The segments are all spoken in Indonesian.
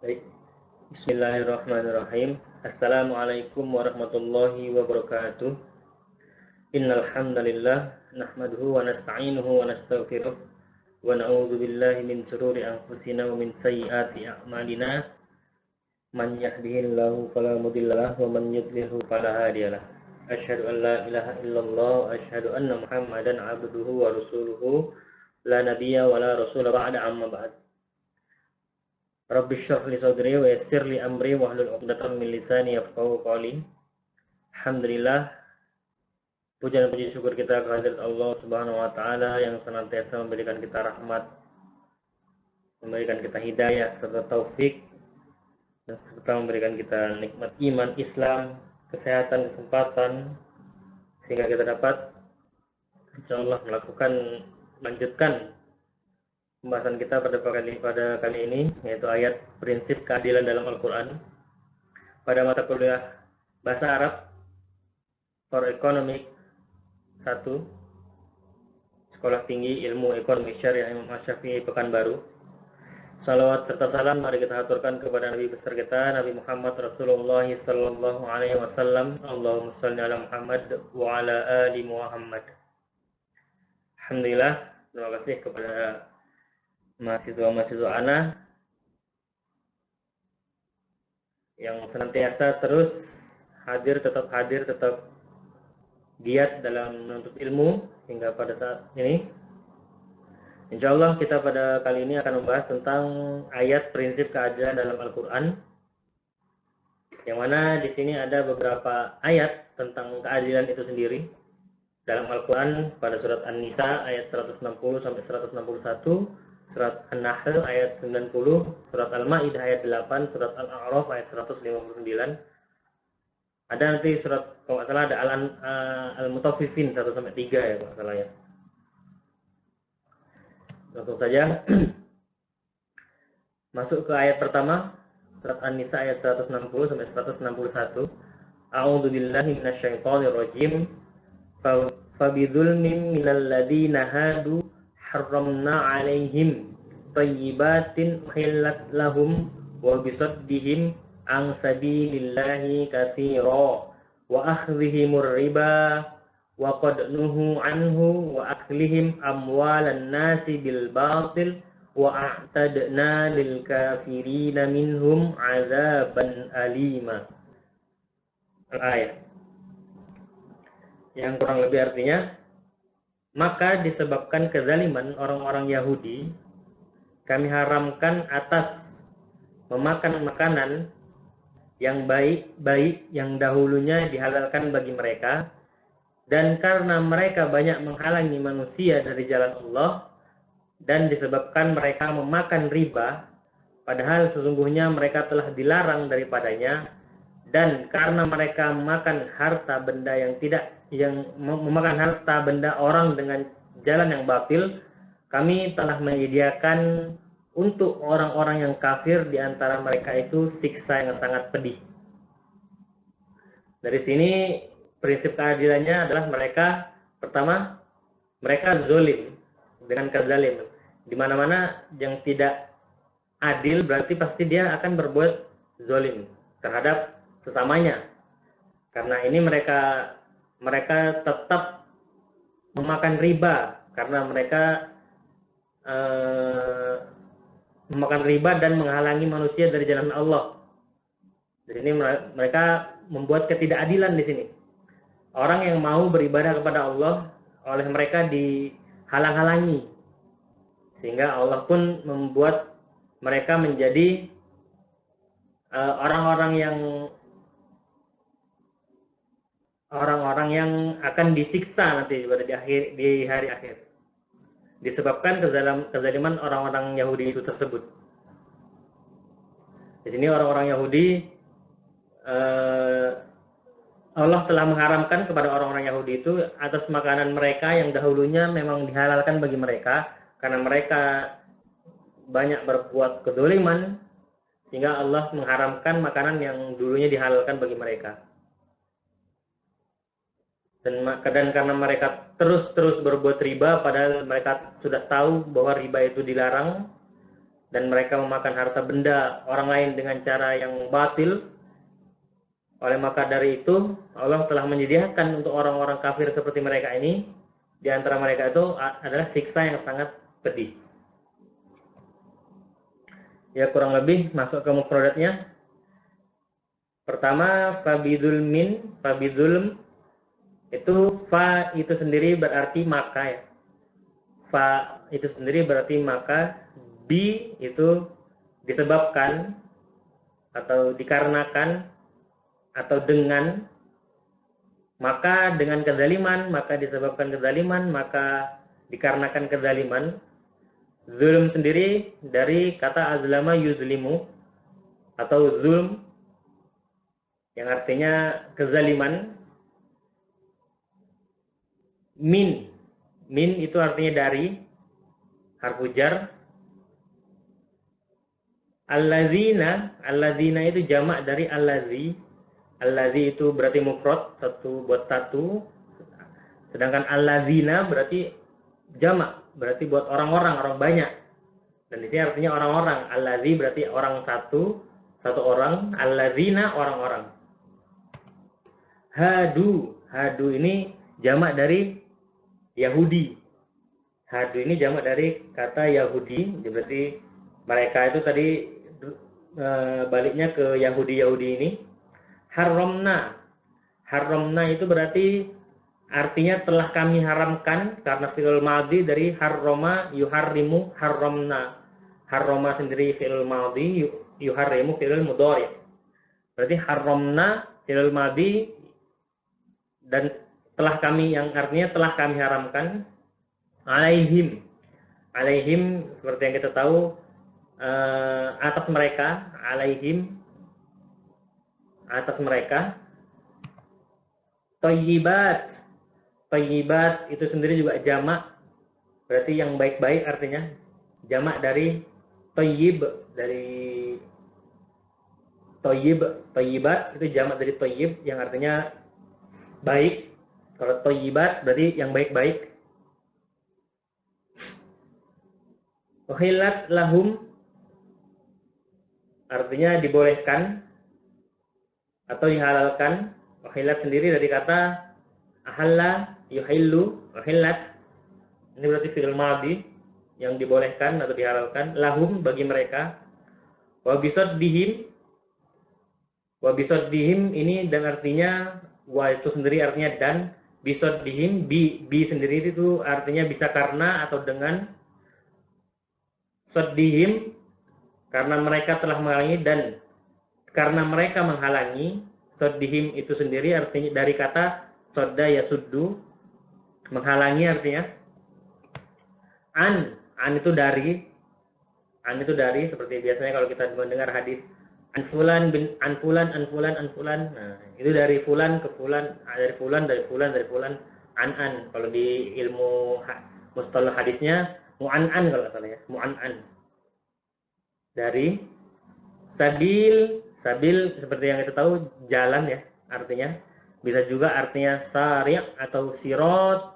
Baik, bismillahirrahmanirrahim. Assalamualaikum warahmatullahi wabarakatuh. Innal hamdalillah nahmaduhu wa nasta'inuhu wa nastaghfiruh wa na'udzu billahi min shururi anfusina wa min sayyiati a'malina. Man yahdihillahu fala mudhillalah wa man yudlilhu fala hadiyalah. Asyhadu an la ilaha illallah wa asyhadu anna Muhammadan 'abduhu wa rasuluhu la nabiyya wa la rasula ba'da amma ba'd. Rabbi syrah li sadri wa yassir li amri wahlul 'uqdatam min lisani yafqahu qawli. Alhamdulillah, puja dan puji syukur kita kehadirat Allah Subhanahu wa taala yang senantiasa memberikan kita rahmat, memberikan kita hidayah serta taufik, dan serta memberikan kita nikmat iman, Islam, kesehatan, kesempatan, sehingga kita dapat insyaallah melanjutkan pembahasan kita pada kali ini, yaitu ayat prinsip keadilan dalam Al-Quran pada mata kuliah Bahasa Arab for Economic 1 Sekolah Tinggi Ilmu Ekonomi Syariah Imam Asy-Syafi'i Pekanbaru. Salawat serta salam mari kita aturkan kepada Nabi besar kita, Nabi Muhammad Rasulullah sallallahu alaihi wasallam. Allahumma shalli ala Muhammad wa ala ali Muhammad. Alhamdulillah, terima kasih kepada mahasiswa-mahasiswa ana yang senantiasa terus hadir, tetap giat dalam menuntut ilmu hingga pada saat ini. Insyaallah kita pada kali ini akan membahas tentang ayat prinsip keadilan dalam Al-Quran, yang mana di sini ada beberapa ayat tentang keadilan itu sendiri dalam Al-Quran pada surat An-Nisa ayat 160 sampai 161, surat An-Nahl ayat 90, surat Al-Maidah ayat 8, surat Al-A'raf ayat 159. Ada nanti surat, kalau nggak salah ada Al-Mutaffifin 1 sampai 3 ya kalau nggak salah ya. Langsung saja masuk ke ayat pertama, surat An-Nisa ayat 160 sampai 161. A'udzu billahi minasyaitonir rajim. Fabidzulmin minal ladzina hadu harramna 'alaihim thayyibatin uhillat lahum wa bisaddihim an sabilillahi katsira wa akhdhihimur riba wa qad nuhu anhu wa aklihim amwalan nasi bil batil wa a'tadna lil kafirina minhum 'adzaban alima. Ayat yang kurang lebih artinya, maka disebabkan kezaliman orang-orang Yahudi, kami haramkan atas memakan makanan yang baik-baik yang dahulunya dihalalkan bagi mereka, dan karena mereka banyak menghalangi manusia dari jalan Allah, dan disebabkan mereka memakan riba, padahal sesungguhnya mereka telah dilarang daripadanya, dan karena mereka memakan harta benda memakan harta benda orang dengan jalan yang batil, kami telah menyediakan untuk orang-orang yang kafir di antara mereka itu siksa yang sangat pedih. Dari sini prinsip keadilannya adalah mereka, pertama, mereka zolim dengan kezaliman. Di mana-mana yang tidak adil berarti pasti dia akan berbuat zolim terhadap sesamanya. Karena ini mereka tetap memakan riba, karena mereka memakan riba dan menghalangi manusia dari jalan Allah. Jadi ini mereka membuat ketidakadilan di sini. Orang yang mau beribadah kepada Allah oleh mereka dihalang-halangi, sehingga Allah pun membuat mereka menjadi orang-orang yang akan disiksa nanti di hari akhir, disebabkan kezaliman orang-orang Yahudi itu tersebut. Di sini orang-orang Yahudi, Allah telah mengharamkan kepada orang-orang Yahudi itu atas makanan mereka yang dahulunya memang dihalalkan bagi mereka, karena mereka banyak berbuat kezaliman, sehingga Allah mengharamkan makanan yang dulunya dihalalkan bagi mereka. Dan karena mereka terus berbuat riba, padahal mereka sudah tahu bahwa riba itu dilarang, dan mereka memakan harta benda orang lain dengan cara yang batil, oleh maka dari itu Allah telah menyediakan untuk orang-orang kafir seperti mereka ini, di antara mereka itu adalah siksa yang sangat pedih. Ya, kurang lebih masuk ke mufradatnya. Pertama, fabidulm itu fa itu sendiri berarti maka ya. Fa itu sendiri berarti maka, bi itu disebabkan atau dikarenakan atau dengan, maka dengan kezaliman, maka disebabkan kezaliman, maka dikarenakan kezaliman. Zulm sendiri dari kata azlama yuzlimu atau zulm yang artinya kezaliman. Min itu artinya dari, harfu jar. Alladzina itu jamak dari allazi. Allazi itu berarti mufrad, satu buat satu. Sedangkan alladzina berarti jamak, berarti buat orang-orang, orang banyak. Dan di sini artinya orang-orang. Allazi berarti orang satu orang. Alladzina orang-orang. Hadu ini jamak dari Yahudi. Hadu ini jamak dari kata Yahudi. Berarti mereka itu tadi baliknya ke Yahudi ini. Harramna itu berarti artinya telah kami haramkan, karena fi'il madhi dari harrama yuharrimu harramna. Harrama sendiri fi'il madhi, yuharrimu fi'il mudhari. Berarti harramna fi'il madhi dan telah kami, yang artinya telah kami haramkan, alaihim seperti yang kita tahu, atas mereka, alaihim atas mereka. Thayyibat itu sendiri juga jamak, berarti yang baik-baik artinya. Jamak dari thayyib, dari thayyibat itu jamak dari thayyib yang artinya baik. Kalau thayyibat berarti yang baik-baik. Uhillat lahum artinya dibolehkan atau dihalalkan. Uhillat sendiri dari kata ahalla yuhillu, uhillat ini berarti fi'il madhi yang dibolehkan atau dihalalkan. Lahum bagi mereka. Wa bisaddihim ini dan artinya, wa itu sendiri artinya dan, bisaddihim bi sendiri itu artinya bisa karena atau dengan. Saddihim karena mereka telah menghalangi, dan karena mereka menghalangi. Saddihim itu sendiri artinya dari kata sadda yasuddu, menghalangi artinya. An itu dari, seperti biasanya kalau kita mendengar hadis an fulan. Nah, itu dari fulan ke fulan, dari fulan. An. Kalau di ilmu mustalah hadisnya mu'an'an kalau nggak salah ya, mu'an'an. Dari sabil seperti yang kita tahu jalan ya, artinya bisa juga artinya sari' atau sirot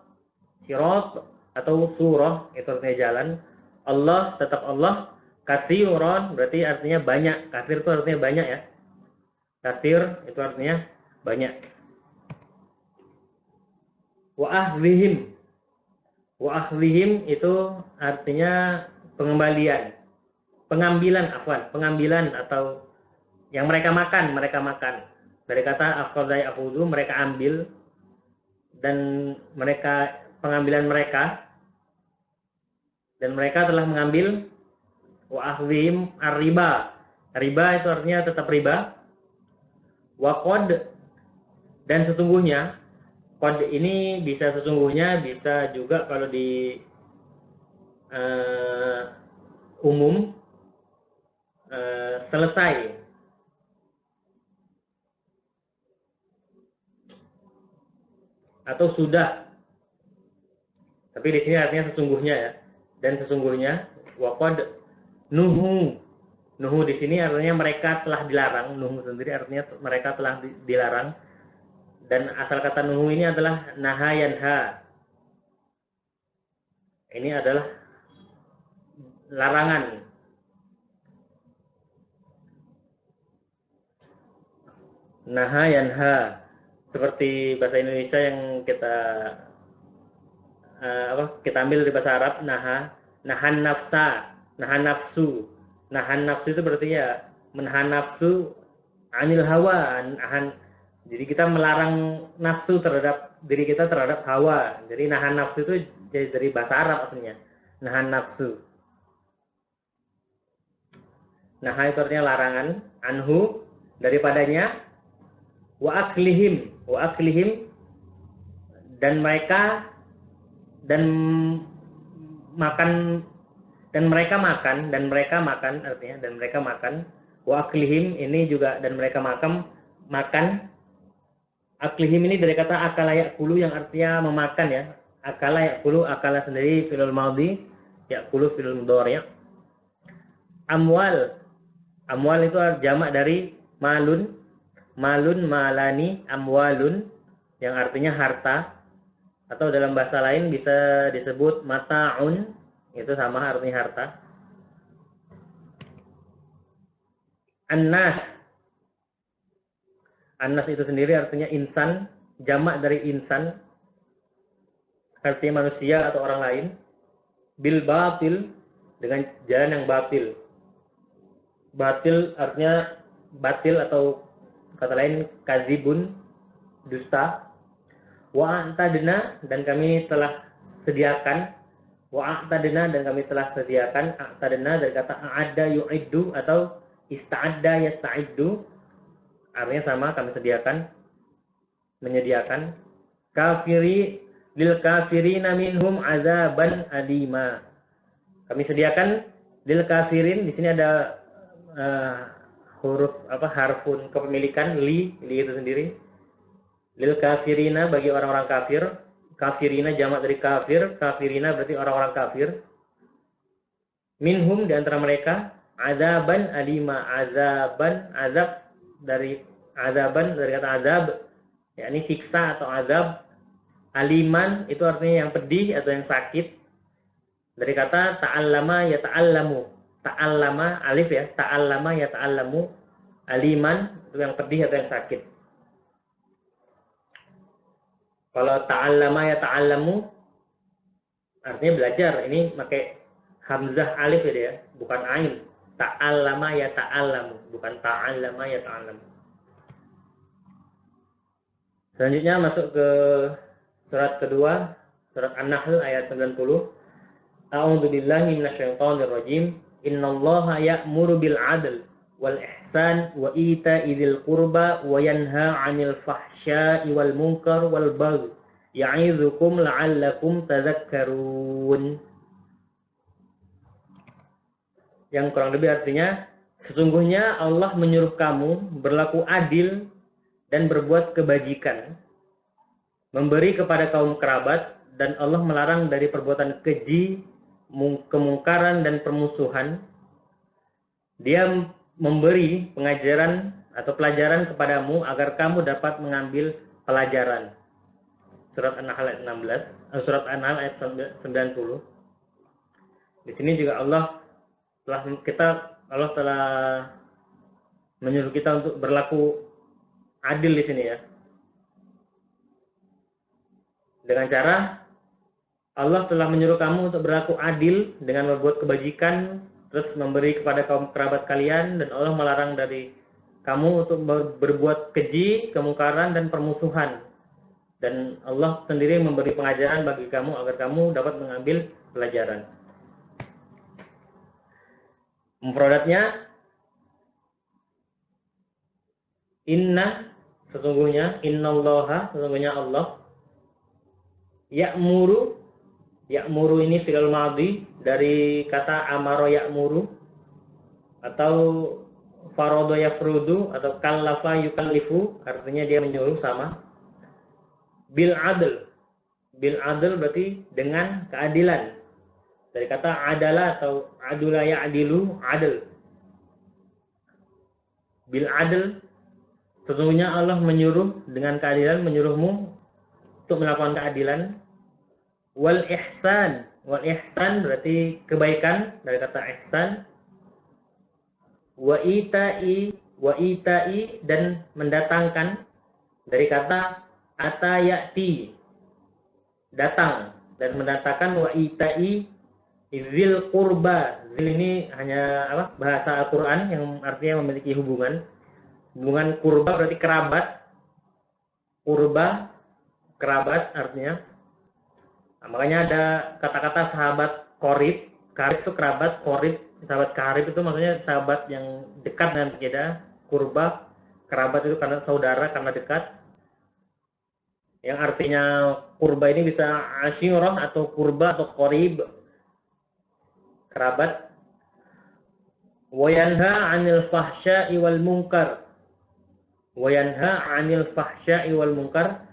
atau surah, itu artinya jalan. Allah, tetap Allah. Kasiron berarti artinya banyak. Kasir itu artinya banyak ya. Kasir itu artinya banyak. Wa akhdhihim itu artinya pengambilan atau yang mereka makan. Dari kata akhadha ya'khudhu, mereka ambil, dan mereka pengambilan mereka, dan mereka telah mengambil. Wa akhdhihim ar-riba itu artinya tetap riba. Wa qad, dan sesungguhnya. Qad ini bisa sesungguhnya, bisa juga kalau di umum selesai. Atau sudah. Tapi di sini artinya sesungguhnya ya. Dan sesungguhnya wa qad nuhu di sini artinya mereka telah dilarang. Nuhu sendiri artinya mereka telah dilarang. Dan asal kata nuhu ini adalah naha yanha. Ini adalah larangan. naha yanha, seperti bahasa Indonesia yang kita ambil dari bahasa Arab. Nahan nafsa, nahan nafsu. Nahan nafsu itu berarti ya menahan nafsu, anil hawa, jadi kita melarang nafsu terhadap diri kita, terhadap hawa. Jadi nahan nafsu itu dari bahasa Arab aslinya, nahan nafsu. Naha itu artinya larangan, anhu daripadanya, wa aklihim dan mereka makan artinya dan mereka makan. Wa aklihim ini juga dan mereka makan. Aklihim ini dari kata akala yakulu yang artinya memakan ya. Akala yakulu, akala sendiri fi'il madhi, yakulu fi'il mudhari'. Amwal itu jamak dari malun, malani, amwalun yang artinya harta, atau dalam bahasa lain bisa disebut mata'un, itu sama artinya harta. Annas itu sendiri artinya insan, jamak dari insan, artinya manusia atau orang lain. Bil batil, dengan jalan yang batil. Batil artinya batil, atau kata lain kadzibun, dusta. Wa a'tadna, dan kami telah sediakan. A'tadna dari kata a'adda yu'iddu atau ista'adda yasta'iddu, artinya sama, kami sediakan, menyediakan. Lil kafirina minhum azaban alima. Kami sediakan lil kafirin, di sini ada harfun kepemilikan, li itu sendiri. Lil kafirina, bagi orang-orang kafir. Kafirina jamak dari kafir, kafirina berarti orang-orang kafir. Minhum, di antara mereka, azaban alima, azab dari kata azab, yakni siksa atau azab. Aliman itu artinya yang pedih atau yang sakit, dari kata ta'allama ya ta'allamu. Ta'allama alif ya, ta'allama ya ta'allamu. Aliman itu yang pedih atau yang sakit. Kalau ta'allama ya ta'allamu artinya belajar, ini pakai hamzah alif ya, bukan ain. Ta'allama ya ta'allamu, bukan ta'allama ya ta'allamu. Selanjutnya masuk ke surat kedua, surat An-Nahl ayat 90. A'udzu billahi minasyaitonir rajim. Innallaha ya'muru bil 'adl wal ihsan wa ita'i dzil qurba wa yanha 'anil fahsya'i wal munkar wal baghi ya'idzukum la'allakum tadhakkarun. Yang kurang lebih artinya, sesungguhnya Allah menyuruh kamu berlaku adil dan berbuat kebajikan, memberi kepada kaum kerabat, dan Allah melarang dari perbuatan keji, kemungkaran, dan permusuhan. Dia memberi pengajaran atau pelajaran kepadamu agar kamu dapat mengambil pelajaran. Surat An-Nahl ayat 16, surat An-Nahl ayat 90. Di sini juga Allah telah menyuruh kita untuk berlaku adil di sini ya. Dengan cara Allah telah menyuruh kamu untuk berlaku adil dengan membuat kebajikan, terus memberi kepada kaum kerabat kalian, dan Allah melarang dari kamu untuk berbuat keji, kemungkaran, dan permusuhan. Dan Allah sendiri memberi pengajaran bagi kamu agar kamu dapat mengambil pelajaran. Mufradatnya inna, sesungguhnya, innallaha, sesungguhnya Allah, ya'muru ini fi'il madhi dari kata amaro ya'muru, atau farodo yafrudu, atau kallafa yukallifu, artinya dia menyuruh, sama. Bil adl berarti dengan keadilan, dari kata adala atau adula ya'dilu, adl. Bil adl, sesungguhnya Allah menyuruh dengan keadilan, menyuruhmu untuk melakukan keadilan. Wal ihsan berarti kebaikan, dari kata ihsan. Wa ita'i wa itai, dan mendatangkan, dari kata ata ya'ti, datang, dan mendatangkan wa itai zil qurba. Zil ini hanya apa? Bahasa Al-Qur'an yang artinya memiliki hubungan. Hubungan kurba berarti kerabat. Kurba kerabat artinya. Nah, makanya ada kata-kata sahabat qarib. Qarib itu kerabat, qarib, sahabat qarib itu maksudnya sahabat yang dekat dengan kita. Kurba kerabat itu karena saudara, karena dekat. Yang artinya kurba ini bisa asyirah atau kurba atau qarib, kerabat. Wa yanha 'anil fahsya'i wal munkar. Wa yanha 'anil fahsya'i wal munkar.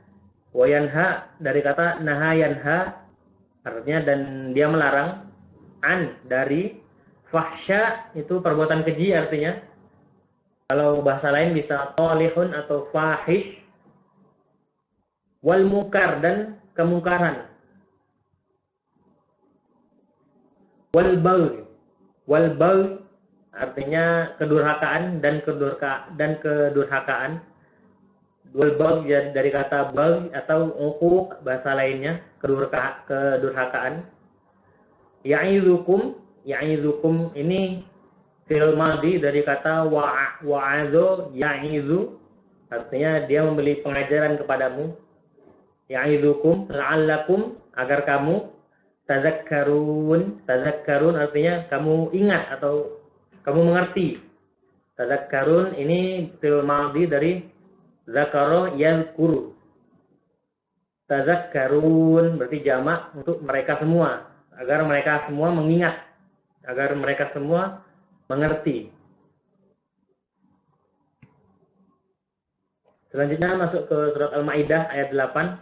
Wa yanha dari kata naha yanha, artinya dan dia melarang, an dari fahsya itu perbuatan keji artinya. Kalau bahasa lain bisa talihun atau fahish. Wal munkar dan kemungkaran. Wal bagh. Wal bagh artinya kedurhakaan dan kedurhakaan. Wal bagh dari kata bagh atau uquq bahasa lainnya, kedurhakaan. Ya'izukum ini fi'il madhi dari kata wa'adhu ya'izu, artinya dia memberi pengajaran kepadamu. Ya'izukum la'allakum, agar kamu tazakkarun artinya kamu ingat atau kamu mengerti. Tazakkarun ini fi'il madhi dari zakara yadhkuru. Tazakkarun berarti jamak untuk mereka semua, agar mereka semua mengingat, agar mereka semua mengerti. Selanjutnya masuk ke surat Al-Maidah ayat 8.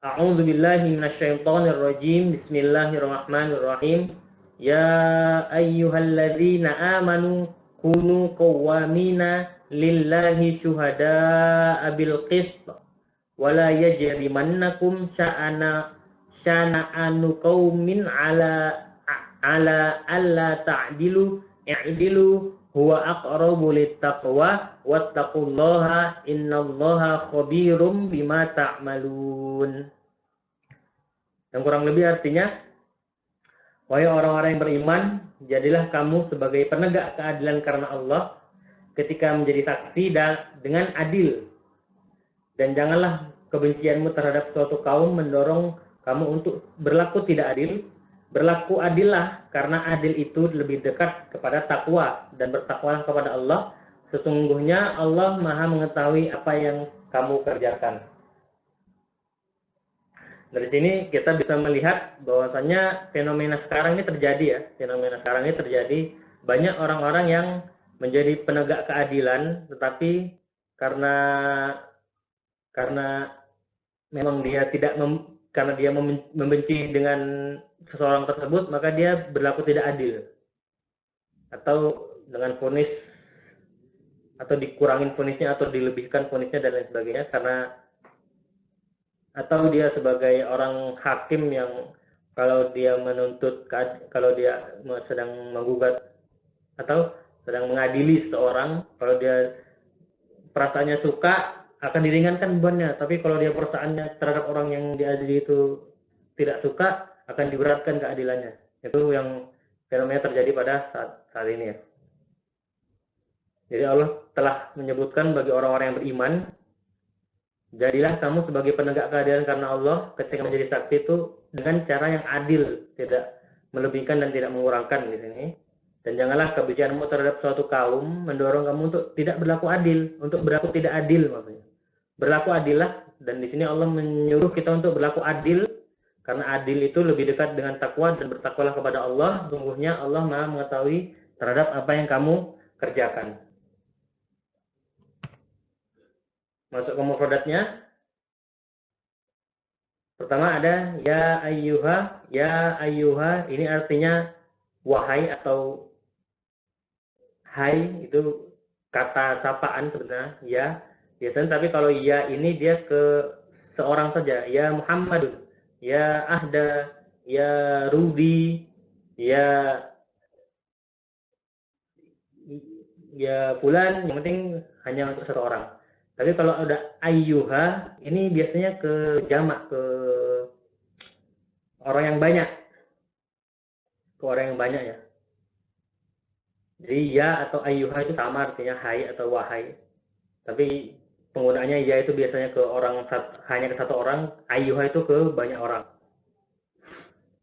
A'udzu billahi minasyaitonir rajim. Bismillahirrahmanirrahim. Ya ayyuhalladzina amanu kunu qawwamina lillahi syuhada'a bil qist wala yajrimannakum syana'anu qaumin ala alla ta'dilu i'dilu huwa aqrabu littaqwa wattaqullaha innallaha khabirum bima ta'malun. Yang kurang lebih artinya, wahai orang-orang yang beriman, jadilah kamu sebagai penegak keadilan karena Allah ketika menjadi saksi dengan adil. Dan janganlah kebencianmu terhadap suatu kaum mendorong kamu untuk berlaku tidak adil. Berlaku adillah, karena adil itu lebih dekat kepada takwa, dan bertakwalah kepada Allah. Sesungguhnya Allah Maha mengetahui apa yang kamu kerjakan. Dari sini kita bisa melihat bahwasanya fenomena sekarang ini terjadi ya. Fenomena sekarang ini terjadi, banyak orang-orang yang menjadi penegak keadilan, tetapi karena memang dia karena dia membenci dengan seseorang tersebut, maka dia berlaku tidak adil, atau dengan vonis, atau dikurangin vonisnya atau dilebihkan vonisnya dan lain sebagainya, atau dia sebagai orang hakim yang kalau dia sedang menggugat atau sedang mengadili seseorang, kalau dia perasaannya suka akan diringankan bebannya, tapi kalau dia perasaannya terhadap orang yang diadili itu tidak suka, akan diberatkan keadilannya. Itu yang fenomena terjadi pada saat ini ya. Jadi Allah telah menyebutkan bagi orang-orang yang beriman, jadilah kamu sebagai penegak keadilan karena Allah ketika menjadi saksi itu dengan cara yang adil, tidak melebihkan dan tidak mengurangkan di sini. Dan janganlah kebencianmu terhadap suatu kaum mendorong kamu untuk tidak berlaku adil, untuk berlaku tidak adil maksudnya. Berlaku adillah, dan di sini Allah menyuruh kita untuk berlaku adil, karena adil itu lebih dekat dengan takwa, dan bertakwalah kepada Allah. Sungguhnya Allah Maha mengetahui terhadap apa yang kamu kerjakan. Masuk ke mufradatnya. Pertama ada ya ayyuha. Ya ayyuha ini artinya wahai atau hai, itu kata sapaan sebenarnya ya. Biasanya tapi kalau ya ini dia ke seorang saja. Ya Muhammadun, ya Ahda, ya Rudi, ya ya fulan, yang penting hanya untuk satu orang. Tapi kalau ada ayyuha, ini biasanya ke jamak, ke orang yang banyak, ke orang yang banyak ya. Jadi ya atau ayyuha itu sama artinya hai atau wahai. Tapi penggunaannya ya itu biasanya ke orang, hanya ke satu orang, ayyuha itu ke banyak orang.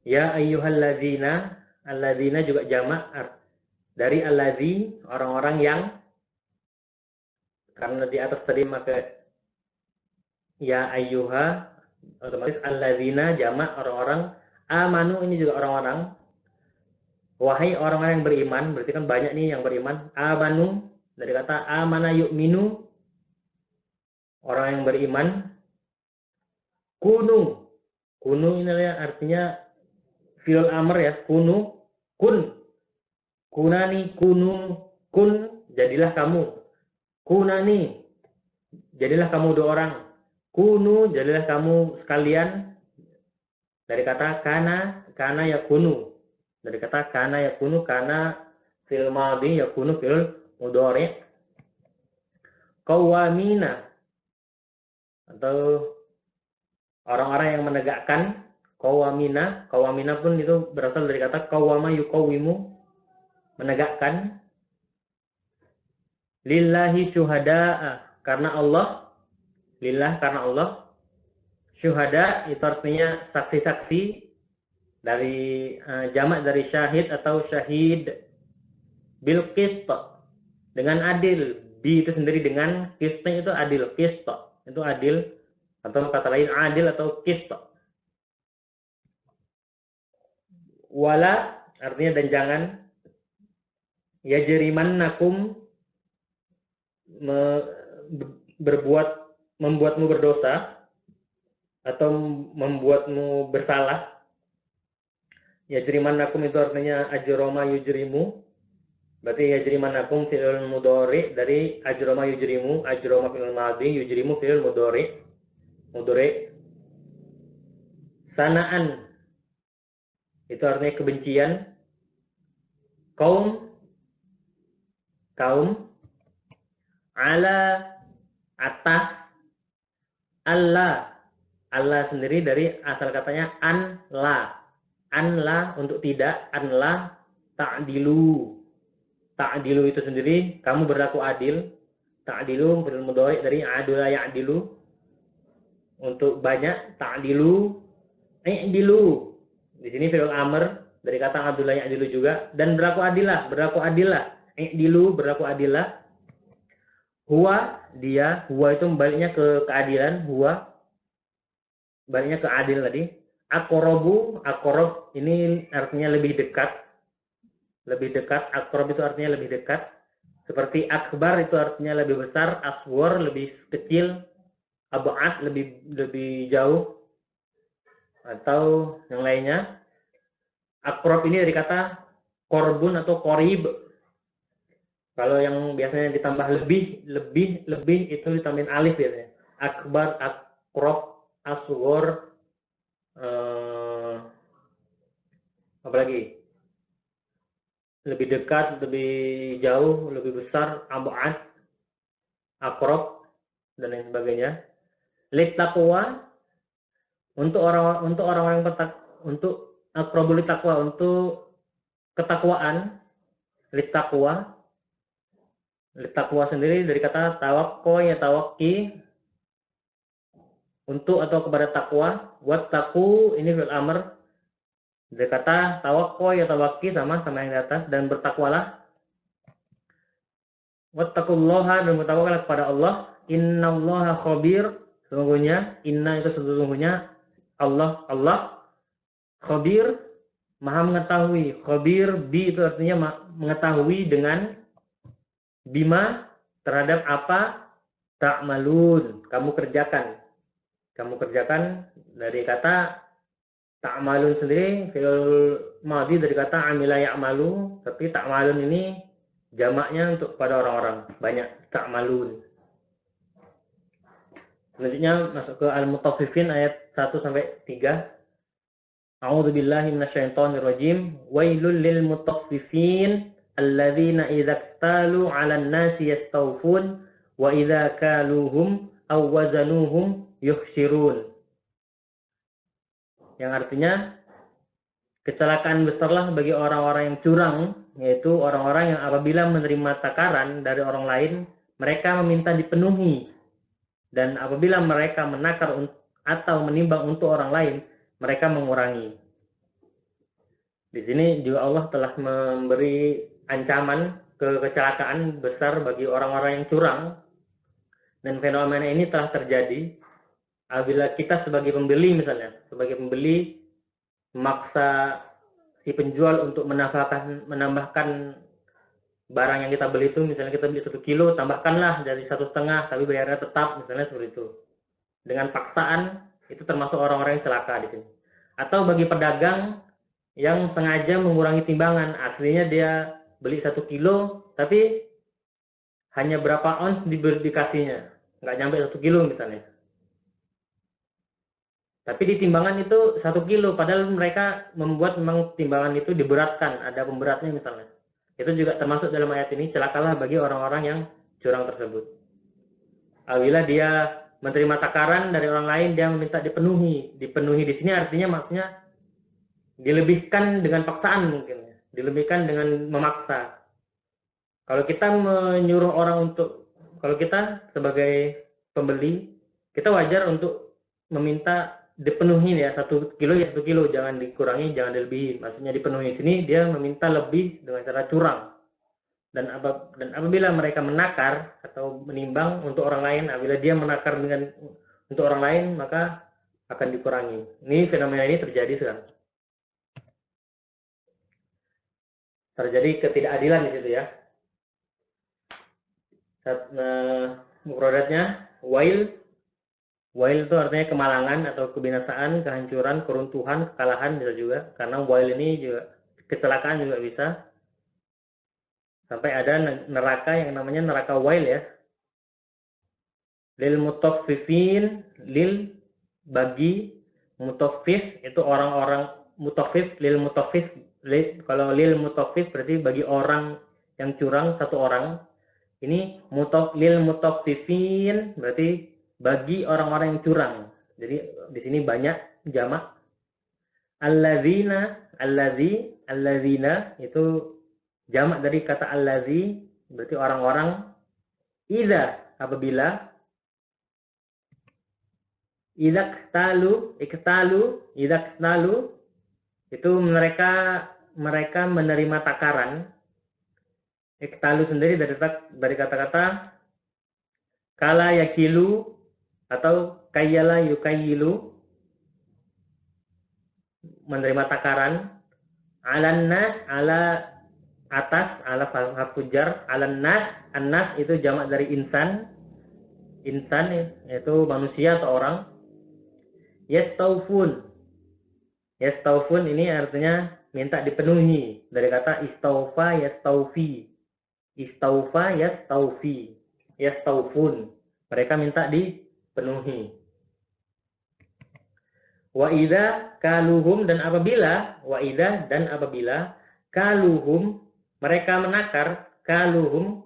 Ya ayyuhalladzina, alladzina juga jamak dari alladzi, orang-orang yang, karena di atas tadi maka ya ayyuha, otomatis alladzina jamak orang-orang, amanu ini juga orang-orang, wahai orang-orang yang beriman, berarti kan banyak nih yang beriman. Amanu dari kata amana yu'minu, orang yang beriman. Kunu, kunu ini artinya fi'il amr ya, kunu, kun, kunani, kunu, kun, jadilah kamu. Kunani, jadilah kamu dua orang. Kunu, jadilah kamu sekalian. Dari kata kana ya kunu. Dari kata kana ya kunu, kana fil madhi ya kunu fil mudhari. Qawwamina, atau orang-orang yang menegakkan. Qawwamina, qawwamina pun itu berasal dari kata qawwama yuqawwimu, menegakkan. Lillahi syuhada'a, karena Allah. Lillah, karena Allah. Syuhada itu artinya saksi-saksi, dari jamak dari syahid atau syahid. Bil qist, dengan adil. Bi itu sendiri dengan, qist itu adil. Qist itu adil, atau kata lain adil atau qist. Wala artinya dan jangan. Yajrimannakum, membuatmu berdosa atau membuatmu bersalah. Yajrimannakum itu artinya ajrama yujrimu. Berarti yajrimannakum fi'il mudhari dari ajrama yujrimu, ajrama fi'il madhi, yujrimu fi'il mudhari. Mudhari. Sanaan itu artinya kebencian. Kaum, ala, atas. Allah, Allah sendiri dari asal katanya anla. Anla untuk tidak, anla ta'dilu. Ta'dilu itu sendiri kamu berlaku adil. Ta'dilu fi'il mudhari dari adula ya'dilu, untuk banyak. Ta'dilu, i'dilu. Di sini fi'il amr dari kata adula ya'dilu juga, dan berlaku adillah. I'dilu, berlaku adillah. Huwa, dia, huwa itu baliknya ke keadilan, huwa baliknya ke adil tadi. Aqrabu, aqrab ini artinya lebih dekat. Lebih dekat, aqrab itu artinya lebih dekat. Seperti akbar itu artinya lebih besar, aswar lebih kecil, ab'ad lebih jauh, atau yang lainnya. Aqrab ini dari kata korbun atau korib. Kalau yang biasanya ditambah lebih itu ditambahin alif biasanya. Akbar, aqrab, asghar, apalagi lebih dekat, lebih jauh, lebih besar, ab'ad, aqrab, dan lain sebagainya. Littaqwa, untuk orang-orang untuk aqrabul taqwa, untuk ketakwaan. Littaqwa, littaqwa sendiri dari kata tawakko ya tawakki, untuk atau kepada takwa. Wattaqu ini fi'il amr dari kata tawakko ya tawakki, sama yang di atas, dan bertakwalah. Wattaqullaha, dan bertakwalah kepada Allah. Innallaha khabir, sesungguhnya inna itu sesungguhnya Allah khabir, maha mengetahui. Khabir, bi itu artinya mengetahui dengan, bima terhadap apa, ta'malun kamu kerjakan. Dari kata ta'malun sendiri fi'il madhi dari kata amila ya'malu, tapi ta'malun ini jamaknya untuk pada orang-orang banyak, ta'malun. Selanjutnya masuk ke Al-Mutaffifin ayat 1 sampai 3. A'udzubillahi minasyaitonirrajim. Wailul lil mutaffifin, alladzina idza iktalu 'alan nasi yastawfun wa idza kaluhum aw wazanuhum yukhsirun. Yang artinya kecelakaan besarlah bagi orang-orang yang curang, yaitu orang-orang yang apabila menerima takaran dari orang lain, mereka meminta dipenuhi. Dan apabila mereka menakar atau menimbang untuk orang lain, mereka mengurangi. Di sini juga Allah telah memberi ancaman kecelakaan besar bagi orang-orang yang curang. Dan fenomena ini telah terjadi apabila kita sebagai pembeli misalnya, sebagai pembeli memaksa si penjual untuk menambahkan barang yang kita beli itu, misalnya kita beli 1 kilo, tambahkanlah dari 1,5, tapi bayarnya tetap, misalnya seperti itu. Dengan paksaan, itu termasuk orang-orang yang celaka di sini. Atau bagi pedagang yang sengaja mengurangi timbangan, aslinya dia beli 1 kilo, tapi hanya berapa ons dikasihnya, nggak nyampe 1 kilo misalnya. Tapi di timbangan itu 1 kilo, padahal mereka membuat memang timbangan itu diberatkan, ada pemberatnya misalnya. Itu juga termasuk dalam ayat ini, celakalah bagi orang-orang yang curang tersebut. Apabila dia menerima takaran dari orang lain, dia meminta dipenuhi. Dipenuhi di sini artinya maksudnya dilebihkan dengan paksaan mungkin, dilebihkan dengan memaksa. Kalau kita menyuruh orang kalau kita sebagai pembeli, kita wajar untuk meminta dipenuhi ya 1 kilo ya 1 kilo, jangan dikurangi, jangan dilebihi. Maksudnya dipenuhi sini dia meminta lebih dengan cara curang. Dan apabila mereka menakar atau menimbang untuk orang lain, apabila dia menakar untuk orang lain, maka akan dikurangi. Ini fenomena ini terjadi sekarang. Terjadi ketidakadilan di situ ya. Mufradatnya wail. Wail itu artinya kemalangan atau kebinasaan, kehancuran, keruntuhan, kekalahan bisa juga. Karena wail ini juga kecelakaan juga bisa. Sampai ada neraka yang namanya neraka wail ya. Lil mutaffifin, lil bagi mutaffif itu orang-orang mutaffif, lil mutaffif, kalau lil mutaffif berarti bagi orang yang curang satu orang. Ini lil mutaffifin berarti bagi orang-orang yang curang. Jadi di sini banyak jamak. Alladzina, alladzina itu jamak dari kata alladzi, berarti orang-orang. Idza, apabila. Idza iktalu itu mereka menerima takaran. Iktalu sendiri dari kata-kata kala yakilu atau kayyala yukayilu, menerima takaran. Alan nas, ala atas, ala harfujar, alan nas, annas itu jamak dari insan yaitu manusia atau orang. Yastawfun ini artinya minta dipenuhi, dari kata istaufa yastaufi, yastawfun, mereka minta dipenuhi. Wa idza kaluhum, dan apabila kaluhum, mereka menakar. Kaluhum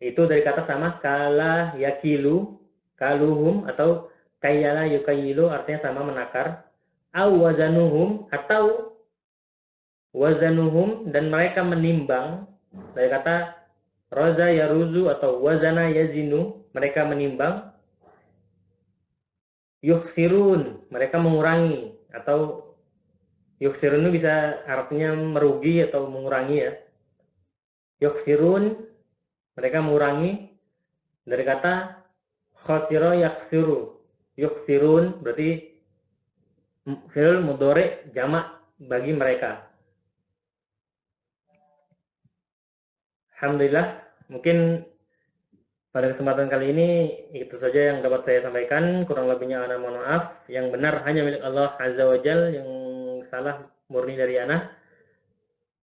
itu dari kata sama, kala yakilu, kaluhum atau kayyala yukayilu, artinya sama, menakar. Au wazanuhum, atau wazanuhum, dan mereka menimbang, dari kata roza yaruzu atau wazana yazinu, mereka menimbang. Yukhsirun, mereka mengurangi, atau yukhsirun itu bisa artinya merugi atau mengurangi ya. Yukhsirun, mereka mengurangi, dari kata khasira yakhsiru. Yukhsirun berarti fi'il mudhari jamak bagi mereka. Alhamdulillah, mungkin pada kesempatan kali ini itu saja yang dapat saya sampaikan. Kurang lebihnya ana mohon maaf. Yang benar hanya milik Allah Azza wa Jalla, yang salah murni dari ana.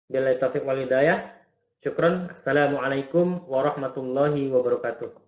Billahi taufiq wal hidayah. Syukran. Assalamualaikum warahmatullahi wabarakatuh.